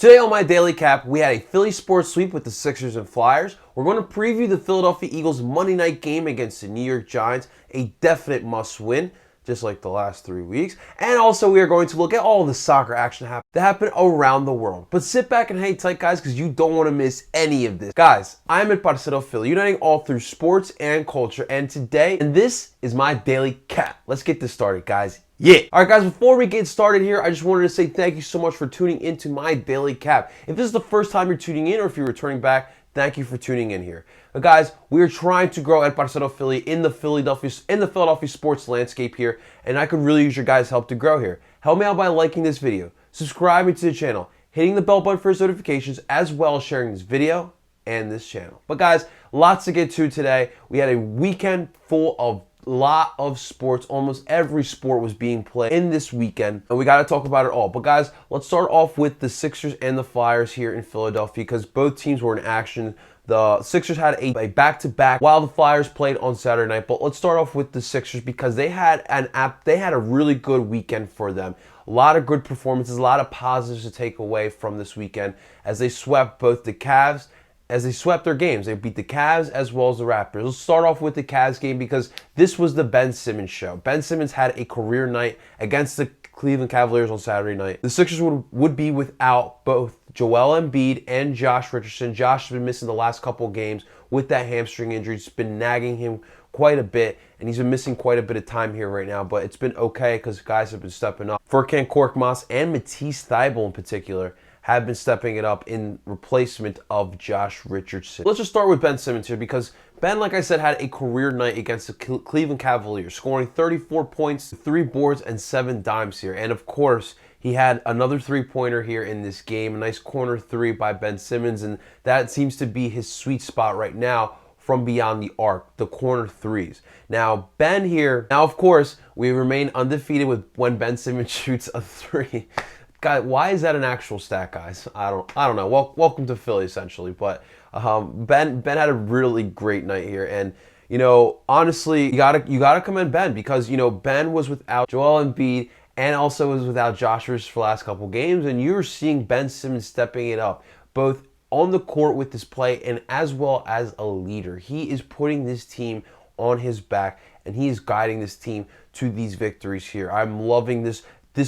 Today on my Daily Cap, we had a Philly sports sweep with the Sixers and Flyers. We're going to preview the Philadelphia Eagles Monday night game against the New York Giants, a definite must-win, just like the last 3 weeks. And also we are going to look at all the soccer action that happened around the world. But sit back and hang tight, guys, because you don't want to miss any of this. Guys, I'm at Parcero Philly, uniting all through sports and culture. And this is my Daily Cap. Let's get this started, guys. Yeah. All right, guys, before we get started here, I just wanted to say thank you so much for tuning into my Daily Cap. If this is the first time you're tuning in or if you're returning back, thank you for tuning in here. But guys, we are trying to grow at Parcero Philly in the Philadelphia sports landscape here, and I could really use your guys' help to grow here. Help me out by liking this video, subscribing to the channel, hitting the bell button for notifications, as well as sharing this video and this channel. But guys, lots to get to today. We had a weekend full of lot of sports. Almost every sport was being played in this weekend, and we got to talk about it all. But guys, let's start off with the Sixers and the Flyers here in Philadelphia, because both teams were in action. The Sixers had a back-to-back while the Flyers played on Saturday night. But let's start off with the Sixers, because they had a really good weekend for them. A lot of good performances, a lot of positives to take away from this weekend as they swept both the Cavs. As they swept their games, they beat the Cavs as well as the Raptors. Let's start off with the Cavs game, because this was the Ben Simmons show. Ben Simmons had a career night against the Cleveland Cavaliers on Saturday night. The Sixers would be without both Joel Embiid and Josh Richardson. Josh has been missing the last couple games with that hamstring injury. It's been nagging him quite a bit, and he's been missing quite a bit of time here right now, but it's been okay because guys have been stepping up. Furkan Korkmaz and Matisse Thybulle in particular have been stepping it up in replacement of Josh Richardson. Let's just start with Ben Simmons here, because Ben, like I said, had a career night against the Cleveland Cavaliers, scoring 34 points, 3 boards, and 7 dimes here. And of course, he had another three-pointer here in this game, a nice corner three by Ben Simmons, and that seems to be his sweet spot right now from beyond the arc, the corner threes. Now, Ben here, of course, we remain undefeated when Ben Simmons shoots a three. God, why is that an actual stat, guys? I don't know. Welcome to Philly, essentially. But Ben had a really great night here, and honestly, you gotta commend Ben, because Ben was without Joel Embiid and also was without Josh Richardson for the last couple games, and you're seeing Ben Simmons stepping it up both on the court with this play and as well as a leader. He is putting this team on his back, and he is guiding this team to these victories here. I'm loving this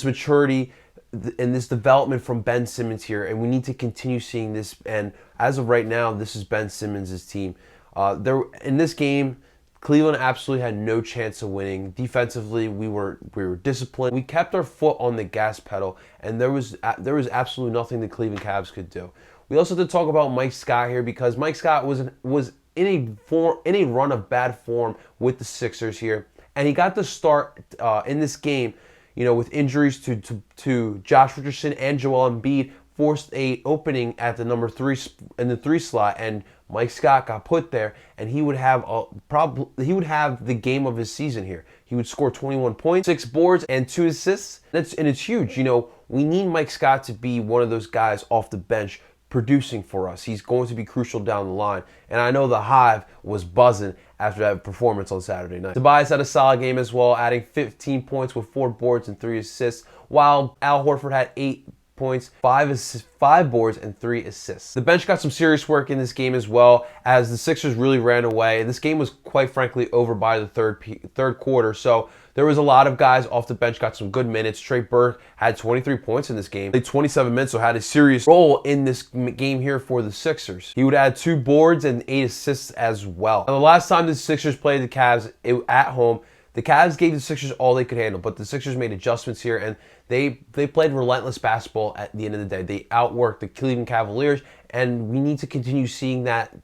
maturity and this development from Ben Simmons here, and we need to continue seeing this. And as of right now, this is Ben Simmons' team. In this game, Cleveland absolutely had no chance of winning. Defensively, we were disciplined. We kept our foot on the gas pedal, and there was absolutely nothing the Cleveland Cavs could do. We also have to talk about Mike Scott here, because Mike Scott was in a run of bad form with the Sixers here, and he got the start in this game. With injuries to Josh Richardson and Joel Embiid, forced a opening at the number 3 in the 3 slot, and Mike Scott got put there, and he would have the game of his season here. He would score 21 points, 6 boards, and 2 assists. And it's huge. We need Mike Scott to be one of those guys off the bench producing for us. He's going to be crucial down the line. And I know the Hive was buzzing after that performance on Saturday night. Tobias had a solid game as well, adding 15 points with 4 boards and 3 assists, while Al Horford had 8 points, 5 boards, and 3 assists. The bench got some serious work in this game as well, as the Sixers really ran away. This game was quite frankly over by the third quarter, so there was a lot of guys off the bench, got some good minutes. Trey Burke had 23 points in this game. Played 27 minutes, so had a serious role in this game here for the Sixers. He would add 2 boards and 8 assists as well. Now, the last time the Sixers played the Cavs at home, the Cavs gave the Sixers all they could handle, but the Sixers made adjustments here, and they played relentless basketball at the end of the day. They outworked the Cleveland Cavaliers, and we need to continue seeing that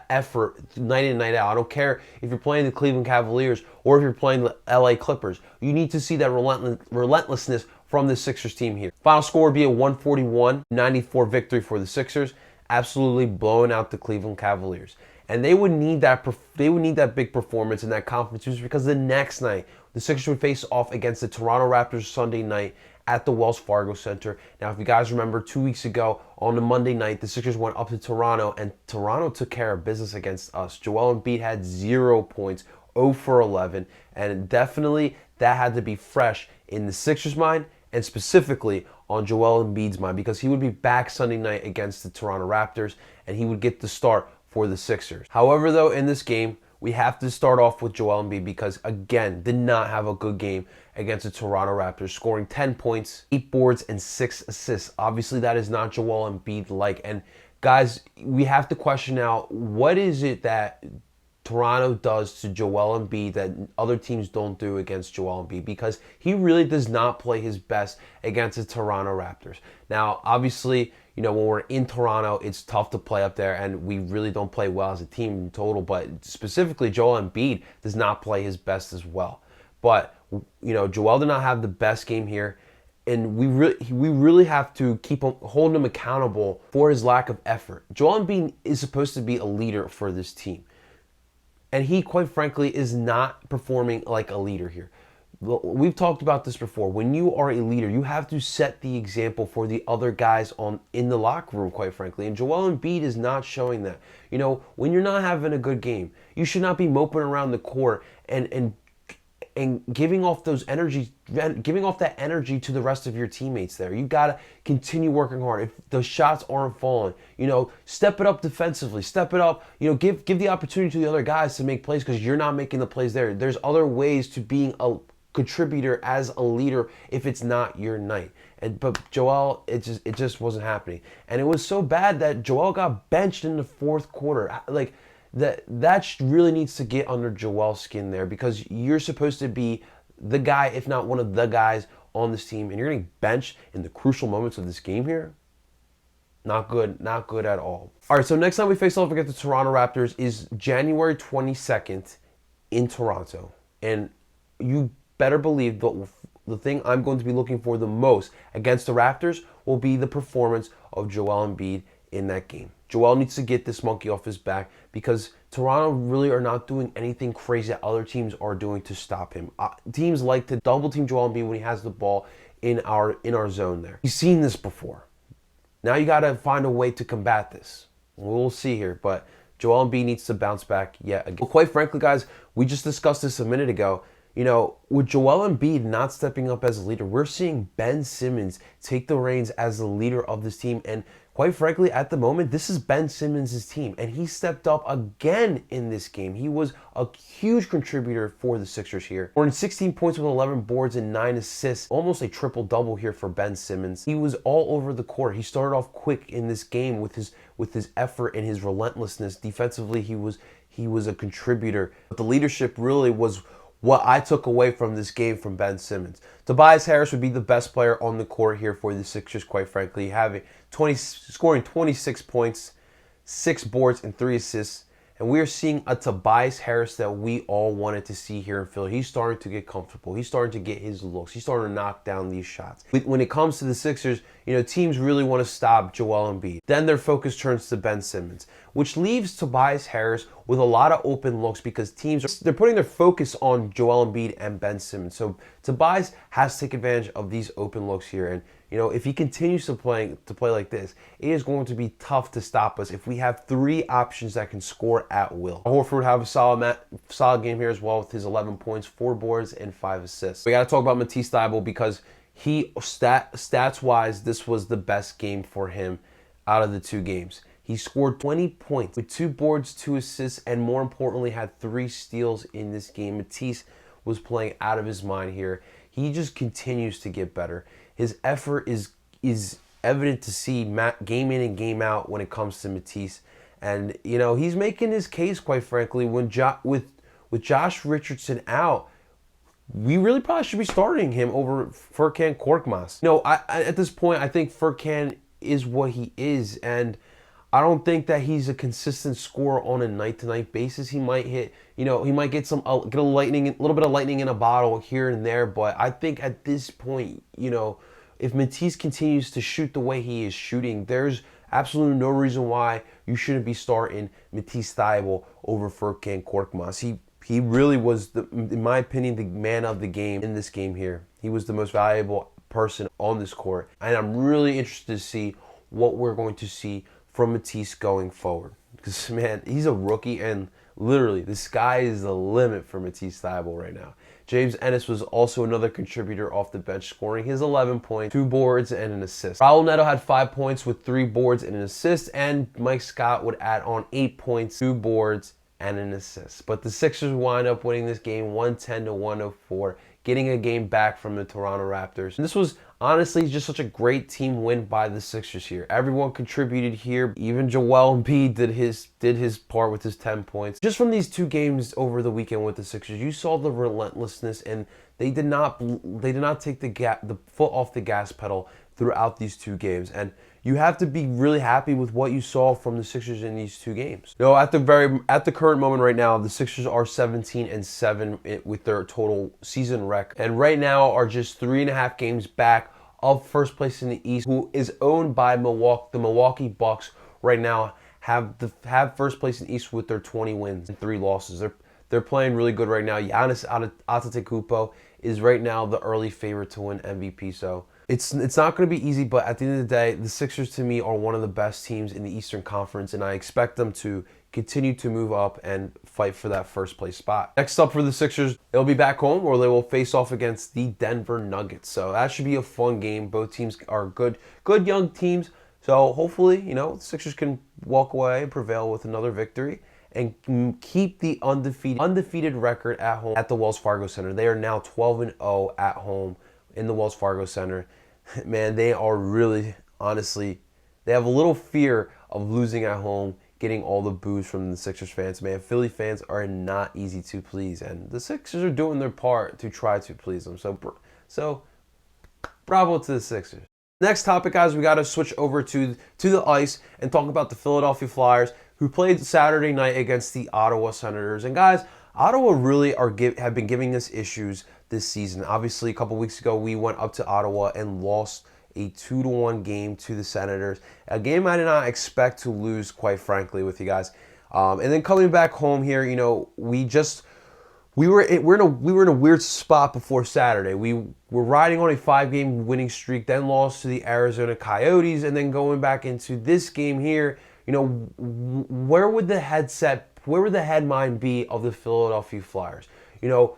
effort night in and night out. I don't care if you're playing the Cleveland Cavaliers or if you're playing the LA Clippers. You need to see that relentlessness from the Sixers team here. Final score would be a 141-94 victory for the Sixers, absolutely blowing out the Cleveland Cavaliers. And they would need that big performance in that conference, because the next night the Sixers would face off against the Toronto Raptors Sunday night at the Wells Fargo Center. Now, if you guys remember, 2 weeks ago on the Monday night, the Sixers went up to Toronto, and Toronto took care of business against us. Joel Embiid had 0 points, 0 for 11, and definitely that had to be fresh in the Sixers' mind and specifically on Joel Embiid's mind because he would be back Sunday night against the Toronto Raptors and he would get the start for the Sixers. However, though, in this game, we have to start off with Joel Embiid because, again, did not have a good game against the Toronto Raptors, scoring 10 points, 8 boards, and 6 assists. Obviously, that is not Joel Embiid-like. And, guys, we have to question now, what is it that Toronto does to Joel Embiid that other teams don't do against Joel Embiid? Because he really does not play his best against the Toronto Raptors. Now, obviously, you know, when we're in Toronto, it's tough to play up there, and we really don't play well as a team in total. But specifically, Joel Embiid does not play his best as well. But, you know, Joel did not have the best game here, and we really have to keep holding him accountable for his lack of effort. Joel Embiid is supposed to be a leader for this team. And he, quite frankly, is not performing like a leader here. We've talked about this before. When you are a leader, you have to set the example for the other guys in the locker room, quite frankly. And Joel Embiid is not showing that. You know, when you're not having a good game, you should not be moping around the court and giving off that energy to the rest of your teammates there. You got to continue working hard. If the shots aren't falling, you know, step it up defensively. Step it up, you know, give the opportunity to the other guys to make plays because you're not making the plays there. There's other ways to being a contributor as a leader if it's not your night. But Joel, it just wasn't happening. And it was so bad that Joel got benched in the fourth quarter. Like, that really needs to get under Joel's skin there because you're supposed to be the guy, if not one of the guys on this team, and you're getting benched in the crucial moments of this game here. Not good at all. All right, so next time we face off against the Toronto Raptors is January 22nd in Toronto. And you better believe the thing I'm going to be looking for the most against the Raptors will be the performance of Joel Embiid in that game. Joel needs to get this monkey off his back because Toronto really are not doing anything crazy that other teams are doing to stop him. Teams like to double team Joel Embiid when he has the ball in our zone there. You've seen this before. Now you got to find a way to combat this. We'll see here, but Joel Embiid needs to bounce back yet again. Well, quite frankly, guys, we just discussed this a minute ago. You know, with Joel Embiid not stepping up as a leader, we're seeing Ben Simmons take the reins as the leader of this team. And quite frankly, at the moment, this is Ben Simmons' team. And he stepped up again in this game. He was a huge contributor for the Sixers here. We're in 16 points with 11 boards and 9 assists. Almost a triple-double here for Ben Simmons. He was all over the court. He started off quick in this game with his effort and his relentlessness. Defensively, he was a contributor. But the leadership really was what I took away from this game from Ben Simmons. Tobias Harris would be the best player on the court here for the Sixers, quite frankly, scoring 26 points, 6 boards, and 3 assists. And we are seeing a Tobias Harris that we all wanted to see here in Philly. He's starting to get comfortable. He's starting to get his looks. He's starting to knock down these shots. When it comes to the Sixers, you know, teams really want to stop Joel Embiid. Then their focus turns to Ben Simmons, which leaves Tobias Harris with a lot of open looks because they're putting their focus on Joel Embiid and Ben Simmons. So Tobias has to take advantage of these open looks here. And you know, if he continues to play like this, it is going to be tough to stop us if we have 3 options that can score at will. Horford would have a solid game here as well with his 11 points, 4 boards, and 5 assists. We got to talk about Matisse Thybulle because stats-wise, this was the best game for him out of the 2 games. He scored 20 points with 2 boards, 2 assists, and more importantly, had 3 steals in this game. Matisse was playing out of his mind here. He just continues to get better. His effort is evident to see game in and game out when it comes to Matisse. And, you know, he's making his case, quite frankly, when with Josh Richardson out, we really probably should be starting him over Furkan Korkmaz. You know, at this point, I think Furkan is what he is, and I don't think that he's a consistent scorer on a night-to-night basis. He might hit, you know, he might get a little bit of lightning in a bottle here and there, but I think at this point, you know, if Matisse continues to shoot the way he is shooting, there's absolutely no reason why you shouldn't be starting Matisse Thybulle over Furkan Korkmaz. He really was, in my opinion, the man of the game in this game here. He was the most valuable person on this court, and I'm really interested to see what we're going to see from Matisse going forward. Because, man, he's a rookie, and literally, the sky is the limit for Matisse Thybulle right now. James Ennis was also another contributor off the bench, scoring his 11 points, 2 boards, and an assist. Raul Neto had 5 points with 3 boards and an assist, and Mike Scott would add on 8 points, 2 boards, and an assist. But the Sixers wind up winning this game 110-104, getting a game back from the Toronto Raptors. And this was honestly just such a great team win by the Sixers here. Everyone contributed here. Even Joel Embiid did his part with his 10 points. Just from these 2 games over the weekend with the Sixers, you saw the relentlessness, and they did not take the foot off the gas pedal throughout these 2 games. And you have to be really happy with what you saw from the Sixers in these 2 games. At the current moment right now, the Sixers are 17-7 with their total season record, and right now are just 3.5 games back of first place in the East, who is owned by Milwaukee. The Milwaukee Bucks right now have first place in the East with their 20 wins and 3 losses. They're playing really good right now. Giannis Antetokounmpo is right now the early favorite to win MVP. So it's not going to be easy, but at the end of the day, the Sixers to me are one of the best teams in the Eastern Conference, and I expect them to continue to move up and fight for that first place spot. Next up for the Sixers, they'll be back home, or they will face off against the Denver Nuggets. So that should be a fun game. Both teams are good young teams. So hopefully, the Sixers can walk away and prevail with another victory and keep the undefeated record at home at the Wells Fargo Center. They are now 12-0 at home in the Wells Fargo Center. Man, they are really, honestly, they have a little fear of losing at home, getting all the boos from the Sixers fans. Man, Philly fans are not easy to please, and the Sixers are doing their part to try to please them. So bravo to the Sixers. Next topic, guys, we got to switch over to the ice and talk about the Philadelphia Flyers, who played Saturday night against the Ottawa Senators. And guys, Ottawa really have been giving us issues this season. Obviously, a couple weeks ago, we went up to Ottawa and lost a 2-1 game to the Senators. A game I did not expect to lose, quite frankly, with you guys. And then coming back home here, we were in a weird spot before Saturday. We were riding on a 5-game winning streak, then lost to the Arizona Coyotes, and then going back into this game here. Where would the head mind be of the Philadelphia Flyers?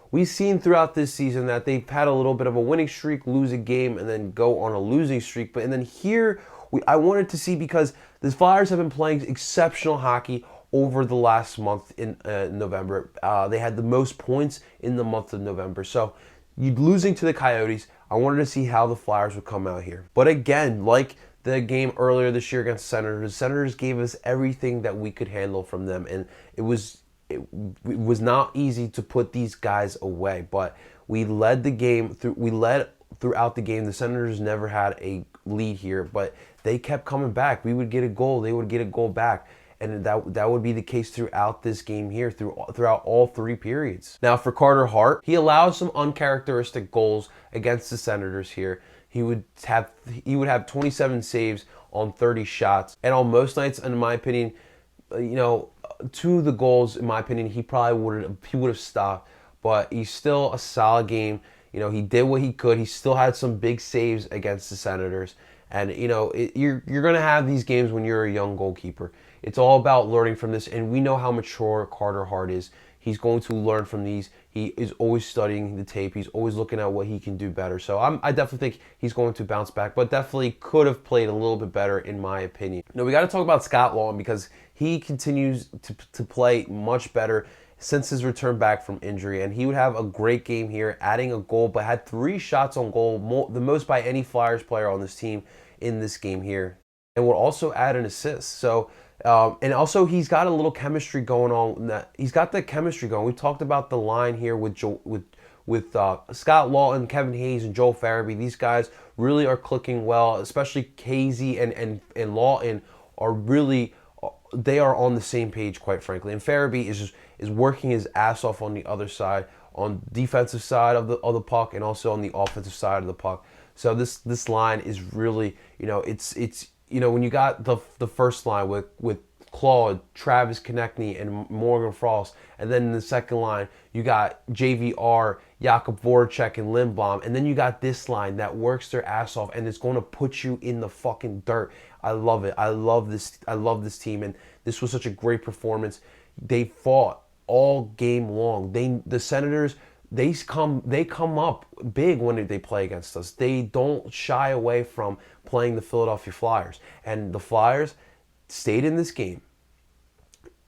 We've seen throughout this season that they've had a little bit of a winning streak, lose a game, and then go on a losing streak. And then here, I wanted to see, because the Flyers have been playing exceptional hockey over the last month in November. They had the most points in the month of November. So losing to the Coyotes, I wanted to see how the Flyers would come out here. But again, like the game earlier this year against the Senators gave us everything that we could handle from them, and it was not easy to put these guys away. But we led the game throughout the game. The Senators never had a lead here, but they kept coming back. We would get a goal, they would get a goal back. And that would be the case throughout this game here, throughout all 3 periods. Now for Carter Hart, he allowed some uncharacteristic goals against the Senators here. He would have 27 saves on 30 shots, and on most nights, in my opinion, 2 of the goals, in my opinion, he would have stopped. But he's still a solid game. He did what he could. He still had some big saves against the Senators. And, you're going to have these games when you're a young goalkeeper. It's all about learning from this, and we know how mature Carter Hart is. He's going to learn from these. He is always studying the tape. He's always looking at what he can do better. So I definitely think he's going to bounce back, but definitely could have played a little bit better, in my opinion. Now, we got to talk about Scott Laughton, because he continues to play much better since his return back from injury, and he would have a great game here, adding a goal, but had 3 shots on goal, the most by any Flyers player on this team in this game here, and would also add an assist. So, and also he's got a little chemistry going on. He's got the chemistry going. We talked about the line here with Scott Laughton, Kevin Hayes, and Joel Farabee. These guys really are clicking well, especially Casey and Laughton are really. They are on the same page, quite frankly. And Farabee is working his ass off on the other side, on defensive side of the puck, and also on the offensive side of the puck. So this line is really, it's when you got the first line with Claude, Travis Konechny, and Morgan Frost, and then in the second line you got JVR, Jakub Voracek, and Lindblom, and then you got this line that works their ass off and it's going to put you in the fucking dirt. I love it. I love this team, and this was such a great performance. They fought all game long. The Senators they come up big when they play against us. They don't shy away from playing the Philadelphia Flyers. And the Flyers stayed in this game.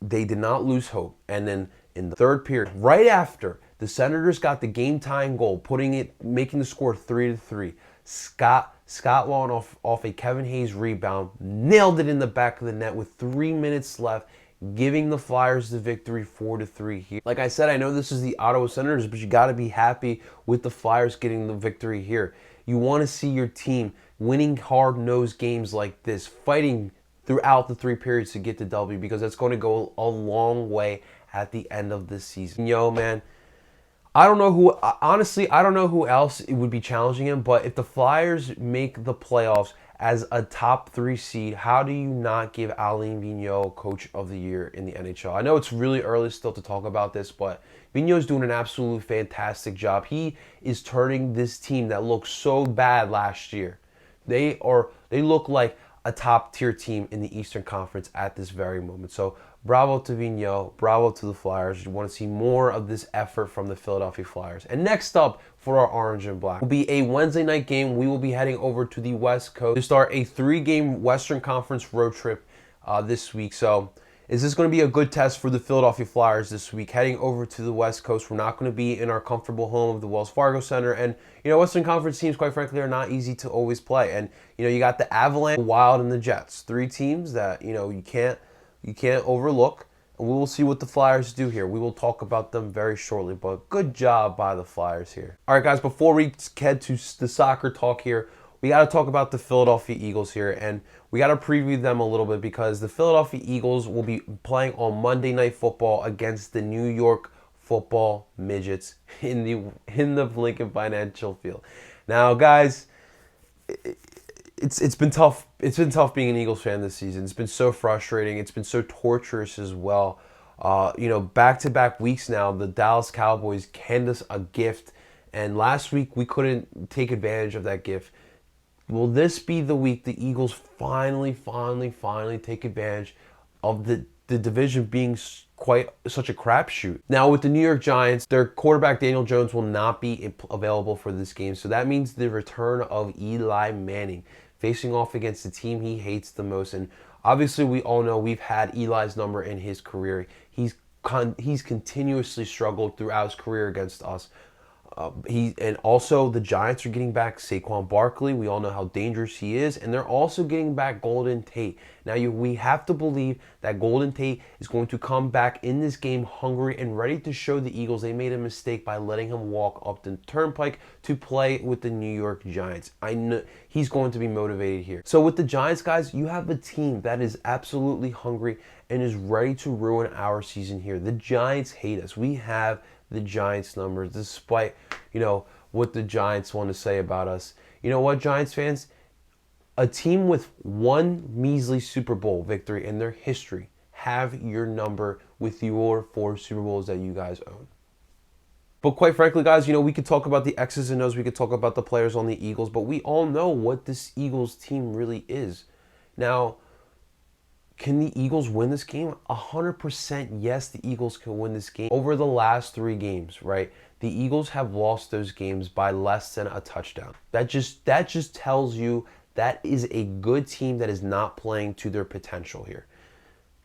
They did not lose hope. And then in the third period, right after the Senators got the game-tying goal, making the score 3-3, Scott Lawn off a Kevin Hayes rebound, nailed it in the back of the net with 3 minutes left, giving the Flyers the victory 4-3 here. Like I said, I know this is the Ottawa Senators, but you got to be happy with the Flyers getting the victory here. You want to see your team winning hard-nosed games like this, fighting throughout the 3 periods to get the W, because that's going to go a long way at the end of this season. Yo, man, I don't know who else it would be challenging him, but if the Flyers make the playoffs as a top 3 seed, how do you not give Alain Vigneault Coach of the Year in the NHL? I know it's really early still to talk about this, but Vigneault's doing an absolutely fantastic job. He is turning this team that looked so bad last year. They look like a top-tier team in the Eastern Conference at this very moment. So bravo to Vigneault, bravo to the Flyers. You want to see more of this effort from the Philadelphia Flyers. And next up for our Orange and Black will be a Wednesday night game. We will be heading over to the West Coast to start a 3-game Western Conference road trip this week. So is this going to be a good test for the Philadelphia Flyers this week? Heading over to the West Coast, we're not going to be in our comfortable home of the Wells Fargo Center. And, Western Conference teams, quite frankly, are not easy to always play. And, you got the Avalanche, the Wild, and the Jets. 3 teams that, you can't overlook. And we will see what the Flyers do here. We will talk about them very shortly. But good job by the Flyers here. All right, guys, before we head to the soccer talk here, we got to talk about the Philadelphia Eagles here, and we got to preview them a little bit because the Philadelphia Eagles will be playing on Monday Night Football against the New York Football Midgets in the Lincoln Financial Field. Now, guys, it's been tough. It's been tough being an Eagles fan this season. It's been so frustrating. It's been so torturous as well. Back-to-back weeks now, the Dallas Cowboys handed us a gift, and last week we couldn't take advantage of that gift. Will this be the week the Eagles finally take advantage of the division being quite such a crapshoot? Now, with the New York Giants, their quarterback Daniel Jones will not be available for this game. So that means the return of Eli Manning facing off against the team he hates the most. And obviously, we all know we've had Eli's number in his career. He's continuously struggled throughout his career against us. And also the Giants are getting back Saquon Barkley. We all know how dangerous he is, and they're also getting back Golden Tate. Now we have to believe that Golden Tate is going to come back in this game hungry and ready to show the Eagles they made a mistake by letting him walk up the turnpike to play with the New York Giants. I know he's going to be motivated here. So with the Giants, guys, you have a team that is absolutely hungry and is ready to ruin our season here. The Giants hate us. We have the Giants numbers, despite, what the Giants want to say about us. You know what, Giants fans? A team with one measly Super Bowl victory in their history have your number with your 4 Super Bowls that you guys own. But quite frankly, guys, we could talk about the X's and O's, we could talk about the players on the Eagles, but we all know what this Eagles team really is. Now, can the Eagles win this game? 100% yes, the Eagles can win this game. Over the last 3 games, right? The Eagles have lost those games by less than a touchdown. That just tells you that is a good team that is not playing to their potential here.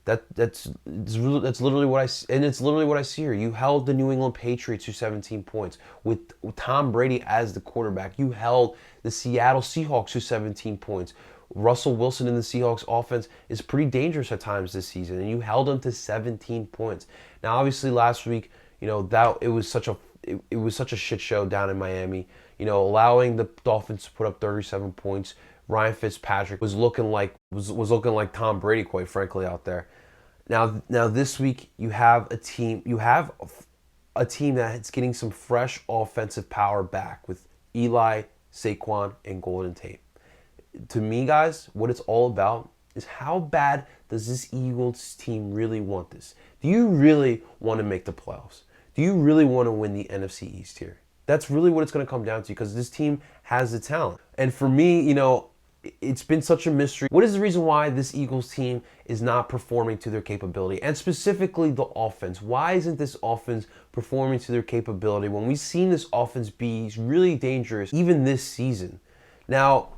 That's literally what I see here. You held the New England Patriots to 17 points with Tom Brady as the quarterback. You held the Seattle Seahawks to 17 points. Russell Wilson in the Seahawks offense is pretty dangerous at times this season, and you held them to 17 points. Now, obviously, last week, that it was such a shit show down in Miami. Allowing the Dolphins to put up 37 points. Ryan Fitzpatrick was looking like Tom Brady, quite frankly, out there. Now this week you have a team that's getting some fresh offensive power back with Eli, Saquon, and Golden Tate. To me, guys, what it's all about is how bad does this Eagles team really want this? Do you really want to make the playoffs? Do you really want to win the NFC East here? That's really what it's going to come down to, because this team has the talent. And for me, it's been such a mystery. What is the reason why this Eagles team is not performing to their capability? And specifically the offense. Why isn't this offense performing to their capability when we've seen this offense be really dangerous even this season? Now,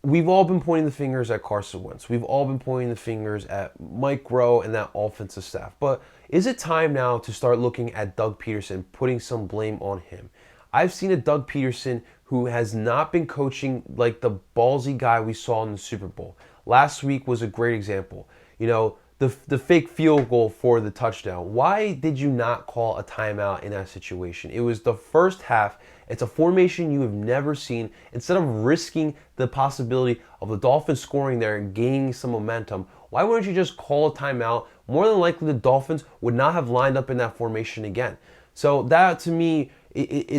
we've all been pointing the fingers at Carson Wentz. We've all been pointing the fingers at Mike Rowe and that offensive staff. But is it time now to start looking at Doug Peterson, putting some blame on him? I've seen a Doug Peterson who has not been coaching like the ballsy guy we saw in the Super Bowl. Last week was a great example. You know, the fake field goal for the touchdown. Why did you not call a timeout in that situation? It was the first half. It's a formation you have never seen. Instead of risking the possibility of the Dolphins scoring there and gaining some momentum, why wouldn't you just call a timeout? More than likely, the Dolphins would not have lined up in that formation again. So that, to me,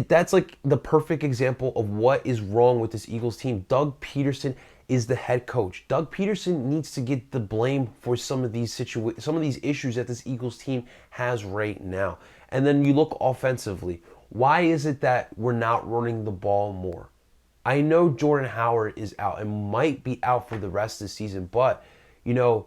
that's like the perfect example of what is wrong with this Eagles team. Doug Peterson is the head coach. Doug Peterson needs to get the blame for some of these issues that this Eagles team has right now. And then you look offensively. Why is it that we're not running the ball more? I know Jordan Howard is out and might be out for the rest of the season, but you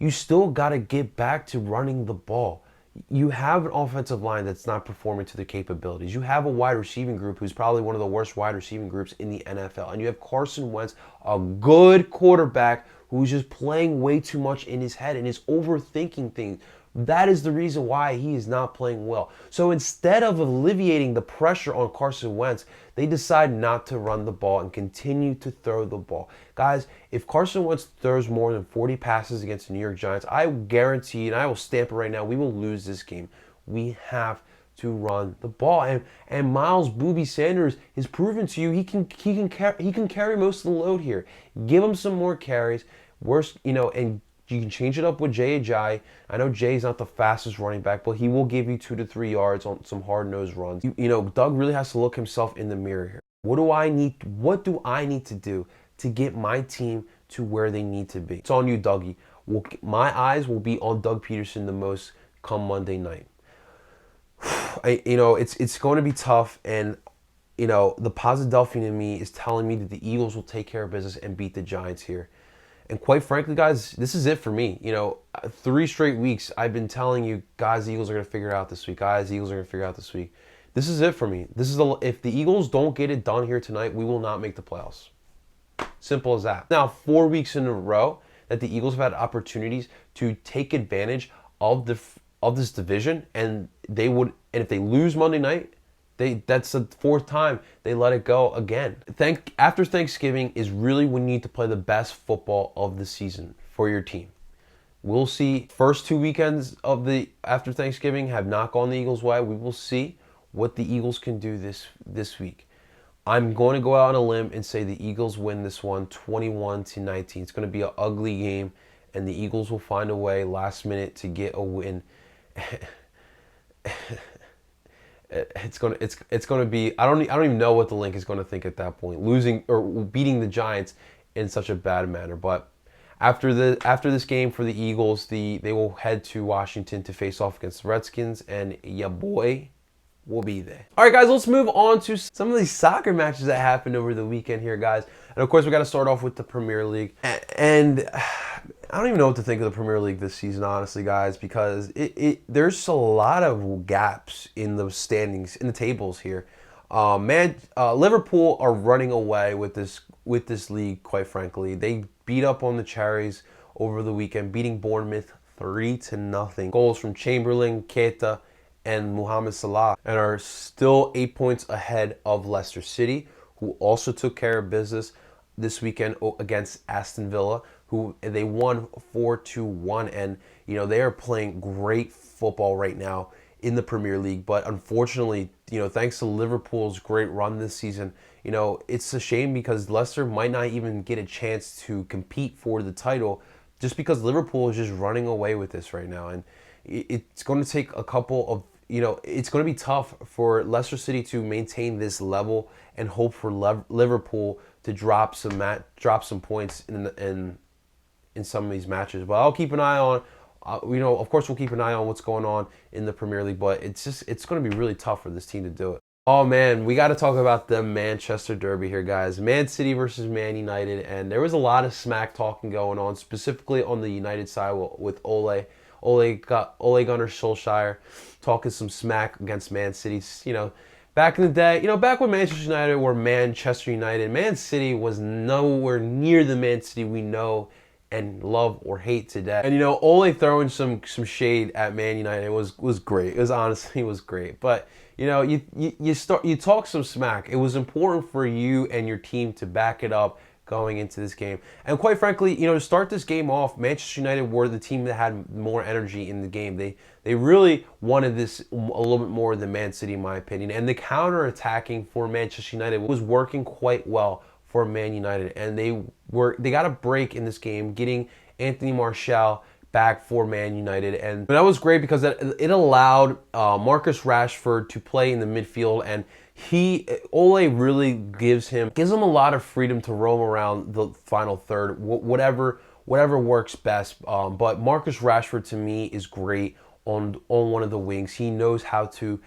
still got to get back to running the ball. You have an offensive line that's not performing to their capabilities. You have a wide receiving group who's probably one of the worst wide receiving groups in the NFL. And you have Carson Wentz, a good quarterback who's just playing way too much in his head and is overthinking things. That is the reason why he is not playing well. So instead of alleviating the pressure on Carson Wentz, they decide not to run the ball and continue to throw the ball. Guys, if Carson Wentz throws more than 40 passes against the New York Giants, I guarantee, and I will stamp it right now, we will lose this game. We have to run the ball. And Miles Booby Sanders has proven to you he can carry most of the load here. Give him some more carries. And you can change it up with Jay Ajayi. I know Jay's not the fastest running back, but he will give you 2 to 3 yards on some hard-nosed runs. Doug really has to look himself in the mirror here. What do I need to do to get my team to where they need to be? It's on you, Dougie. My eyes will be on Doug Peterson the most come Monday night. It's going to be tough, and the Posidelphian in me is telling me that the Eagles will take care of business and beat the Giants here. And quite frankly, guys, this is it for me. 3 straight weeks I've been telling you, guys, the Eagles are going to figure it out this week. Guys, the Eagles are going to figure it out this week. This is it for me. If the Eagles don't get it done here tonight, we will not make the playoffs. Simple as that. Now, 4 weeks in a row that the Eagles have had opportunities to take advantage of this division, and if they lose Monday night, that's the 4th time they let it go again. After Thanksgiving is really when you need to play the best football of the season for your team. We'll see. First 2 weekends after Thanksgiving have not gone the Eagles' way. We will see what the Eagles can do this week. I'm going to go out on a limb and say the Eagles win this one 21-19. It's going to be an ugly game, and the Eagles will find a way last minute to get a win. It's gonna be. I don't even know what the Link is going to think at that point, losing or beating the Giants in such a bad manner. But after this game for the Eagles, they will head to Washington to face off against the Redskins, and ya boy will be there. All right, guys, let's move on to some of these soccer matches that happened over the weekend here, guys. And of course, we got to start off with the Premier League. And I don't even know what to think of the Premier League this season, honestly, guys, because there's a lot of gaps in the standings, in the tables here. Liverpool are running away with this league, quite frankly. They beat up on the Cherries over the weekend, beating Bournemouth 3-0. Goals from Chamberlain, Keita, and Mohamed Salah, and are still 8 points ahead of Leicester City, who also took care of business this weekend against Aston Villa, who they won 4-1, and they are playing great football right now in the Premier League. But unfortunately, thanks to Liverpool's great run this season, it's a shame because Leicester might not even get a chance to compete for the title just because Liverpool is just running away with this right now. And it's going to take a couple of, it's going to be tough for Leicester City to maintain this level and hope for Liverpool to drop some points in some of these matches. But I'll keep an eye on, of course we'll keep an eye on what's going on in the Premier League, but it's going to be really tough for this team to do it. Oh man, we got to talk about the Manchester Derby here, guys. Man City versus Man United, and there was a lot of smack talking going on, specifically on the United side with Ole Gunnar Solskjaer talking some smack against Man City. Back in the day, back when Manchester United were Manchester United, Man City was nowhere near the Man City we know and love or hate today. And Ole throwing some shade at Man United was great. It was honestly was great. But you talk some smack. It was important for you and your team to back it up going into this game. And quite frankly, to start this game off, Manchester United were the team that had more energy in the game. They really wanted this a little bit more than Man City, in my opinion. And the counter-attacking for Manchester United was working quite well for Man United. And they got a break in this game, getting Anthony Martial back for Man United, and that was great because it allowed Marcus Rashford to play in the midfield, and Ole really gives him a lot of freedom to roam around the final third, whatever works best. But Marcus Rashford to me is great on one of the wings. He knows how to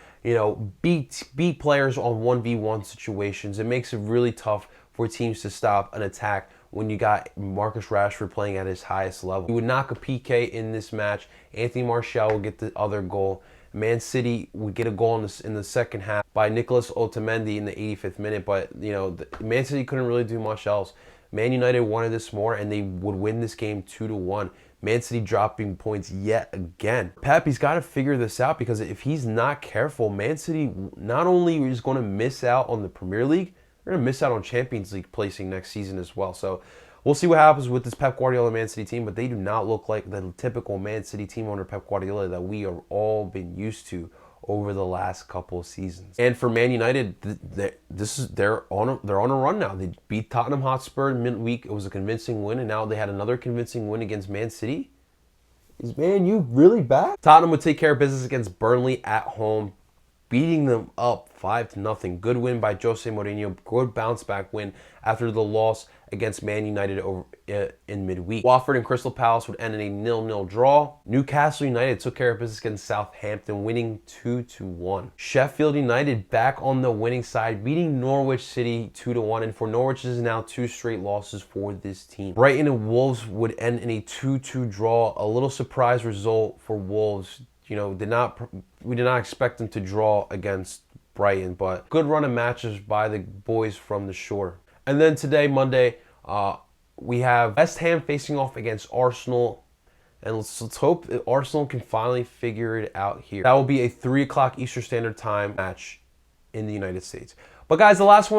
beat players on 1v1 situations. It makes it really tough for teams to stop an attack when you got Marcus Rashford playing at his highest level. He would knock a PK in this match. Anthony Martial would get the other goal. Man City would get a goal in the second half by Nicolas Otamendi in the 85th minute, but Man City couldn't really do much else. Man United wanted this more, and they would win this game 2-1. Man City dropping points yet again. Pep, he's got to figure this out, because if he's not careful, Man City not only is going to miss out on the Premier League, they're going to miss out on Champions League placing next season as well. So we'll see what happens with this Pep Guardiola Man City team, but they do not look like the typical Man City team under Pep Guardiola that we have all been used to over the last couple of seasons. And for Man United, they're on a run now. They beat Tottenham Hotspur midweek. It was a convincing win, and now they had another convincing win against Man City. Is Man U really back? Tottenham would take care of business against Burnley at home, beating them up 5-0. Good win by Jose Mourinho. Good bounce back win after the loss against Man United over in midweek. Watford and Crystal Palace would end in a 0-0 draw. Newcastle United took care of business against Southampton, winning 2-1. Sheffield United back on the winning side, beating Norwich City 2-1. And for Norwich, this is now 2 straight losses for this team. Brighton and Wolves would end in a 2-2 draw. A little surprise result for Wolves. We did not expect them to draw against Brighton, but good run of matches by the boys from the shore. And then today, Monday, we have West Ham facing off against Arsenal, and let's hope that Arsenal can finally figure it out here. That will be a 3 o'clock Eastern Standard Time match in the United States. But guys, the last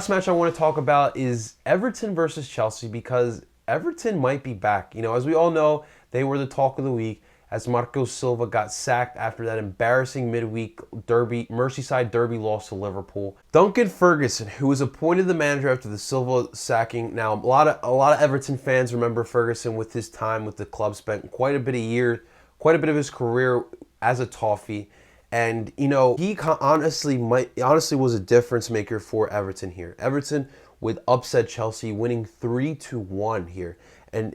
match I want to talk about is Everton versus Chelsea, because Everton might be back. As we all know, they were the talk of the week, as Marco Silva got sacked after that embarrassing midweek Merseyside derby loss to Liverpool. Duncan Ferguson, who was appointed the manager after the Silva sacking. Now, a lot of Everton fans remember Ferguson with his time with the club, spent quite a bit of his career as a Toffee. And, he honestly was a difference maker for Everton here. Everton would upset Chelsea, winning 3-1 here. And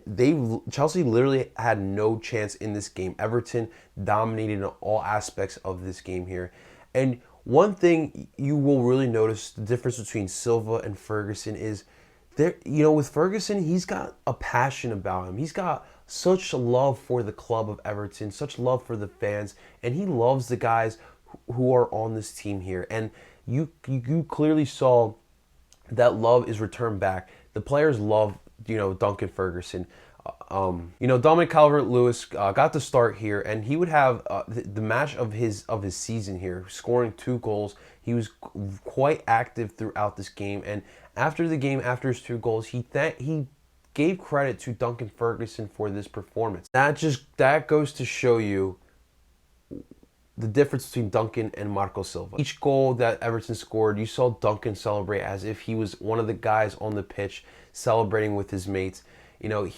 Chelsea literally had no chance in this game. Everton dominated in all aspects of this game here. And one thing you will really notice the difference between Silva and Ferguson is with Ferguson, he's got a passion about him. He's got such love for the club of Everton, such love for the fans, and he loves the guys who are on this team here. And you clearly saw that love is returned back. The players love Duncan Ferguson. Dominic Calvert-Lewis got the start here, and he would have the match of his season here, scoring 2 goals. He was quite active throughout this game, and after the game, after his 2 goals, he gave credit to Duncan Ferguson for this performance. That goes to show you the difference between Duncan and Marco Silva. Each goal that Everton scored, you saw Duncan celebrate as if he was one of the guys on the pitch celebrating with his mates. The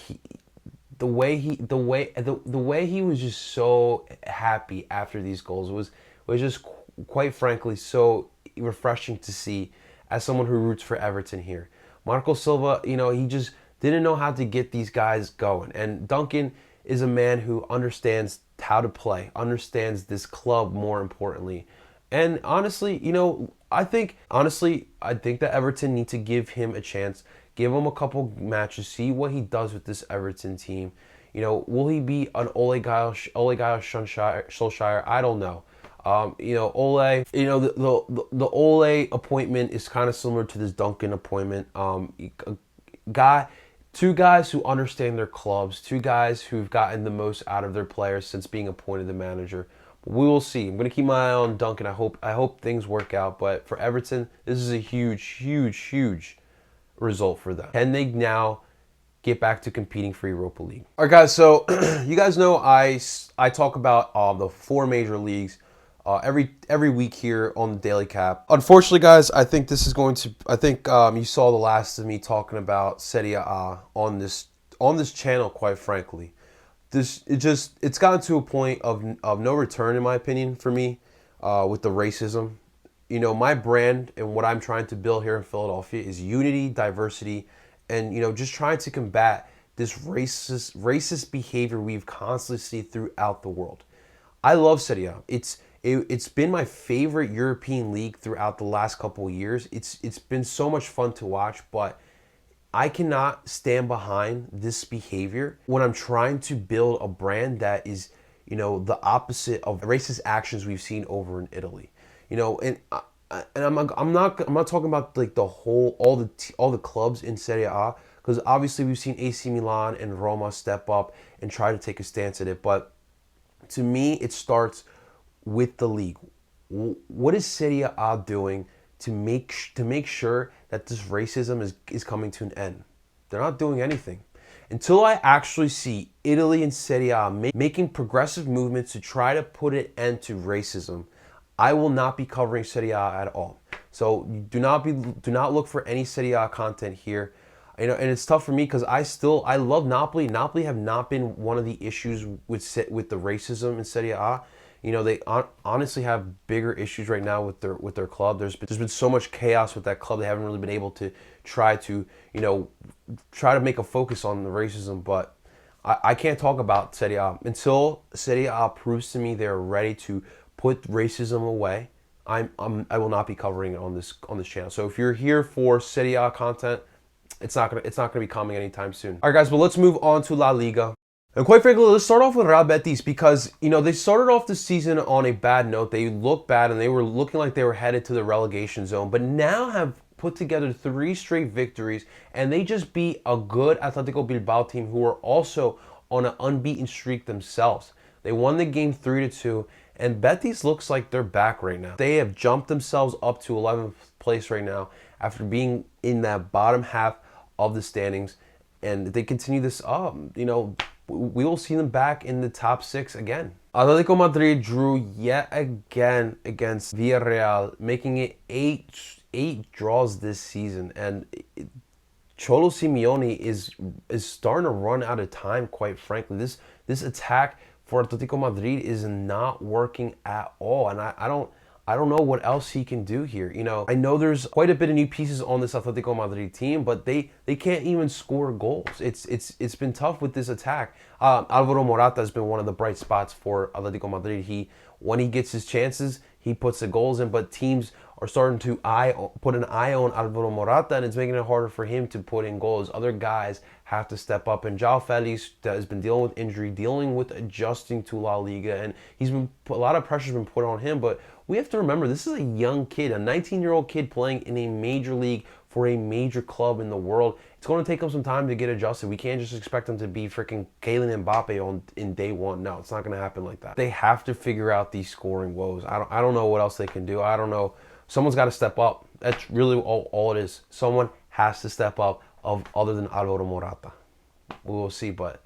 way he was just so happy after these goals was just quite frankly so refreshing to see as someone who roots for Everton here. Marco Silva, he just didn't know how to get these guys going, and Duncan is a man who understands how to play, understands this club more importantly. And honestly, I think, honestly, I think that Everton need to give him a chance. Give him a couple matches. See what he does with this Everton team. Will he be an Ole Solskjaer? I don't know. Ole. The Ole appointment is kind of similar to this Duncan appointment. Two guys who understand their clubs, two guys who've gotten the most out of their players since being appointed the manager. But we will see. I'm gonna keep my eye on Duncan. I hope things work out. But for Everton, this is a huge result for them. Can they now get back to competing for Europa League? All right, guys. So you guys know I talk about the four major leagues every week here on the Daily Cap. Unfortunately, guys, I think this is going to. I think you saw the last of me talking about Serie A on this channel. Quite frankly, it's gotten to a point of no return, in my opinion, for me with the racism. My brand and what I'm trying to build here in Philadelphia is unity, diversity, and just trying to combat this racist behavior we've constantly seen throughout the world. I love Serie A. It's been my favorite European league throughout the last couple of years. It's been so much fun to watch, but I cannot stand behind this behavior when I'm trying to build a brand that is, the opposite of racist actions we've seen over in Italy. And I'm not talking about like all the clubs in Serie A, because obviously we've seen AC Milan and Roma step up and try to take a stance at it, but to me it starts with the league. What is Serie A doing to make sure that this racism is coming to an end? They're not doing anything. Until I actually see Italy and Serie A making progressive movements to try to put an end to racism, I will not be covering Serie A at all. So do not look for any Serie A content here. And it's tough for me because I love Napoli. Napoli have not been one of the issues with the racism in Serie A. They honestly have bigger issues right now with their club. There's been so much chaos with that club. They haven't really been able to try to make a focus on the racism. But I can't talk about Serie A until Serie A proves to me they're ready to put racism away. I will not be covering it on this channel. So if you're here for Serie A content, it's not gonna be coming anytime soon. All right, guys, but let's move on to La Liga. And quite frankly, let's start off with Real Betis because, they started off the season on a bad note. They looked bad and they were looking like they were headed to the relegation zone, but now have put together 3 straight victories, and they just beat a good Atletico Bilbao team who are also on an unbeaten streak themselves. They won the game 3-2, and Betis looks like they're back right now. They have jumped themselves up to 11th place right now after being in that bottom half of the standings, and if they continue this up, we will see them back in the top 6 again. Atletico Madrid drew yet again against Villarreal, making it eight draws this season. And Cholo Simeone is starting to run out of time, quite frankly. This attack for Atletico Madrid is not working at all. And I don't know what else he can do here. I know there's quite a bit of new pieces on this Atletico Madrid team, but they can't even score goals. It's been tough with this attack. Alvaro Morata has been one of the bright spots for Atletico Madrid. When he gets his chances, he puts the goals in, but teams are starting to put an eye on Alvaro Morata, and it's making it harder for him to put in goals. Other guys have to step up, and João Felix has been dealing with injury, dealing with adjusting to La Liga, and a lot of pressure's been put on him, but we have to remember, this is a young kid, a 19-year-old kid playing in a major league for a major club in the world. It's going to take him some time to get adjusted. We can't just expect him to be freaking Kylian Mbappe in day one. No, it's not going to happen like that. They have to figure out these scoring woes. I don't know what else they can do. I don't know. Someone's got to step up. That's really all it is. Someone has to step up other than Alvaro Morata. We will see, but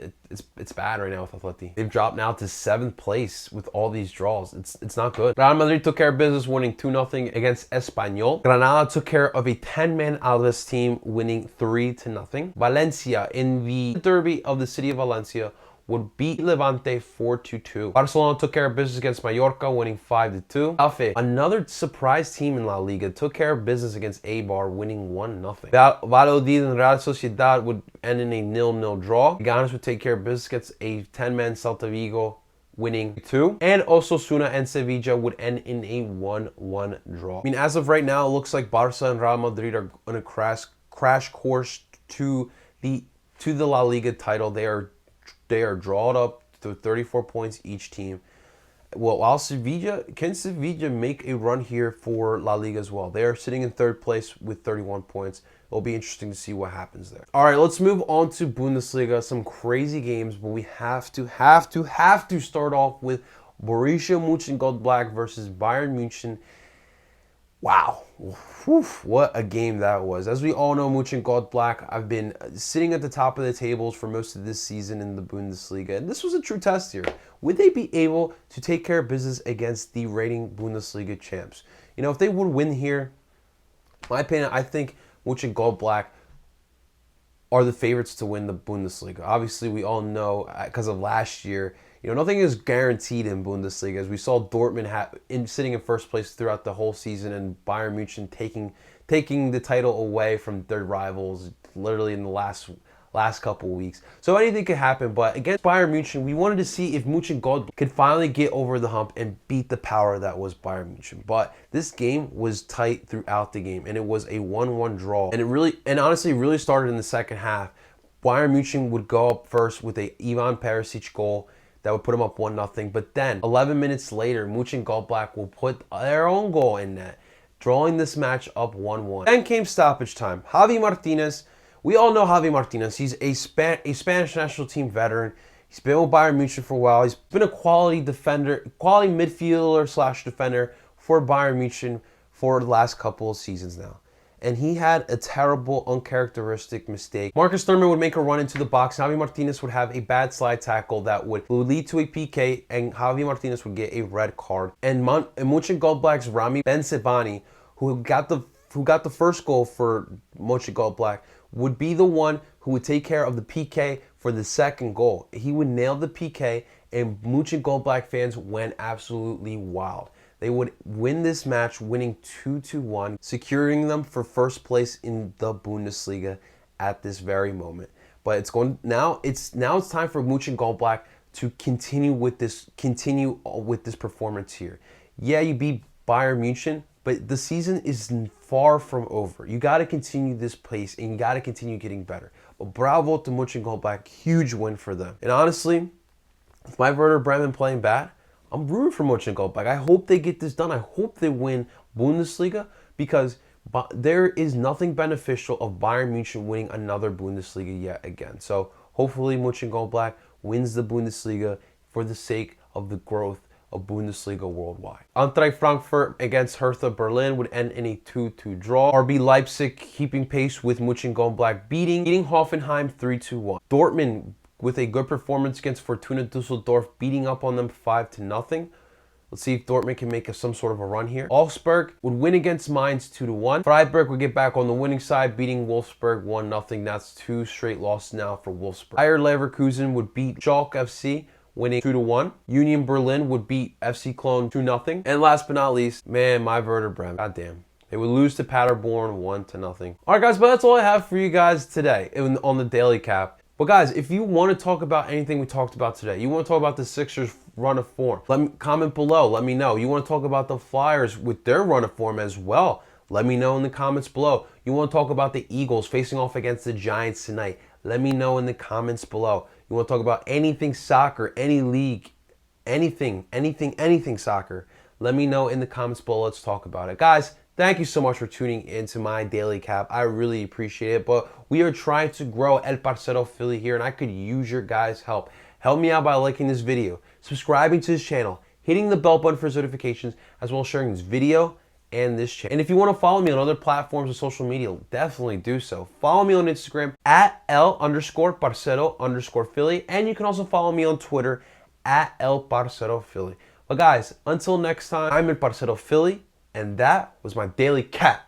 it's bad right now with Atleti. They've dropped now to 7th place with all these draws. It's not good. Real Madrid took care of business, winning 2-0 against Espanyol. Granada took care of a 10-man Alves team, winning 3-0. Valencia, in the derby of the city of Valencia, would beat Levante 4-2. Barcelona took care of business against Mallorca, winning 5-2. Alfe, another surprise team in La Liga, took care of business against Eibar, winning 1-0. Valladolid and Real Sociedad would end in a 0-0 draw. Ganes would take care of business against a 10-man Celta Vigo, winning 2. And Osasuna and Sevilla would end in a 1-1 draw. I mean, as of right now, it looks like Barca and Real Madrid are on a crash course to the La Liga title. They are drawn up to 34 points each team. Well, while can Sevilla make a run here for La Liga as well? They are sitting in 3rd place with 31 points. It'll be interesting to see what happens there. All right, let's move on to Bundesliga. Some crazy games, but we have to start off with Borussia Mönchengladbach versus Bayern München. Wow, whew, what a game that was. As we all know, Mönchengladbach, I've been sitting at the top of the tables for most of this season in the Bundesliga, and this was a true test here. Would they be able to take care of business against the reigning Bundesliga champs? You know, if they would win here, in my opinion, I think Mönchengladbach are the favorites to win the Bundesliga. Obviously, we all know because of last year, you know, nothing is guaranteed in Bundesliga. As we saw Dortmund sitting in 1st place throughout the whole season, and Bayern München taking the title away from their rivals literally in the last couple of weeks. So anything could happen, but against Bayern München, we wanted to see if Mönchengladbach could finally get over the hump and beat the power that was Bayern München. But this game was tight throughout the game, and it was a 1-1 draw. And honestly, really started in the second half. Bayern München would go up first with a Ivan Perisic goal that would put them up 1-0. But then, 11 minutes later, Mönchengladbach will put their own goal in net, drawing this match up 1-1. Then came stoppage time. Javi Martinez. We all know Javi Martinez. He's a Spanish national team veteran. He's been with Bayern München for a while. He's been a quality midfielder / defender for Bayern München for the last couple of seasons now. And he had a terrible, uncharacteristic mistake. Marcus Thurman would make a run into the box. Javi Martinez would have a bad slide tackle that would lead to a PK, and Javi Martinez would get a red card. And Mönchengladbach's Rami Bensebani, who got the first goal for Mönchengladbach, would be the one who would take care of the PK for the second goal. He would nail the PK, and Mönchengladbach fans went absolutely wild. They would win this match, winning 2-1, securing them for 1st place in the Bundesliga at this very moment. But it's time for Mönchengladbach to continue with this performance here. Yeah, you beat Bayern München, but the season is far from over. You got to continue this pace, and you got to continue getting better. But bravo to Mönchengladbach, huge win for them. And honestly, with my Werder Bremen playing bad, I'm rooting for Mönchengladbach. I hope they get this done. I hope they win Bundesliga, because there is nothing beneficial of Bayern München winning another Bundesliga yet again. So hopefully Mönchengladbach wins the Bundesliga for the sake of the growth of Bundesliga worldwide. Eintracht Frankfurt against Hertha Berlin would end in a 2-2 draw. RB Leipzig keeping pace with Mönchengladbach beating Hoffenheim 3-1. Dortmund with a good performance against Fortuna Düsseldorf, beating up on them 5-0. Let's see if Dortmund can make some sort of a run here. Augsburg would win against Mainz 2-1. Freiburg would get back on the winning side, beating Wolfsburg 1-0. That's 2 straight losses now for Wolfsburg. Bayer Leverkusen would beat Schalke FC, winning 2-1. Union Berlin would beat FC Cologne 2-0. And last but not least, man, my Werder Bremen. Goddamn. They would lose to Paderborn 1-0. All right, guys, but that's all I have for you guys today on the Daily Cap. But guys, if you want to talk about anything we talked about today, you want to talk about the Sixers run of form, comment below. Let me know. You want to talk about the Flyers with their run of form as well, let me know in the comments below. You want to talk about the Eagles facing off against the Giants tonight, let me know in the comments below. You want to talk about anything soccer, any league, anything soccer, let me know in the comments below. Let's talk about it. Guys, thank you so much for tuning into my Daily Cap. I really appreciate it. But we are trying to grow El Parcero Philly here, and I could use your guys' help. Help me out by liking this video, subscribing to this channel, hitting the bell button for notifications, as well as sharing this video and this channel. And if you want to follow me on other platforms of social media, definitely do so. Follow me on Instagram at @L_Parcero_Philly. And you can also follow me on Twitter at El Parcero Philly. But guys, until next time, I'm El Parcero Philly. And that was my Daily Cap.